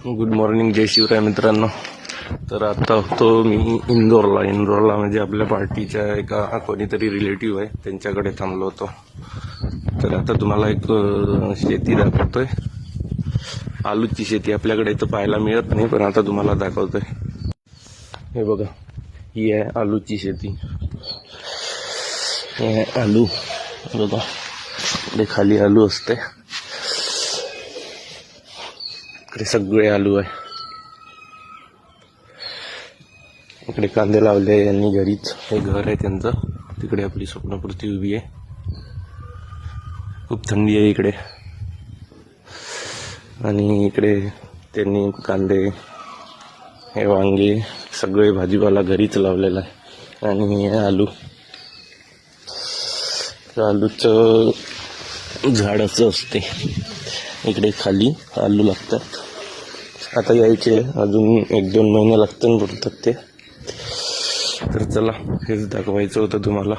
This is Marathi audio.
गुड मॉर्निंग, जय शिवराय मित्रांनो. तर आता होतो मी इंदोरला म्हणजे आपल्या पार्टीच्या एका कोणीतरी रिलेटिव्ह आहे त्यांच्याकडे थांबलो होतो. तर आता तुम्हाला एक शेती दाखवतोय. आलूची शेती आपल्याकडे इथं पाहायला मिळत नाही, पण आता तुम्हाला दाखवतोय. हे बघा, ही आहे आलूची शेती. हे आहे आलू बघा, इकडे खाली आलू असते, इकडे सगळे आलू आहे. इकडे कांदे लावले यांनी घरीच. हे घर आहे त्यांचं. तिकडे आपली स्वप्नपूर्ती उभी आहे. खूप थंडी आहे इकडे. आणि इकडे त्यांनी कांदे, हे वांगे, सगळे भाजीपाला घरीच लावलेला आहे. आणि हे आलू, आलूचं झाड असं असते. इकडे खाली आलू लागतात. आता यायचे अजून 1-2 महिने लागतात पुरतात ते. तर चला, हेच दाखवायचं होतं तुम्हाला.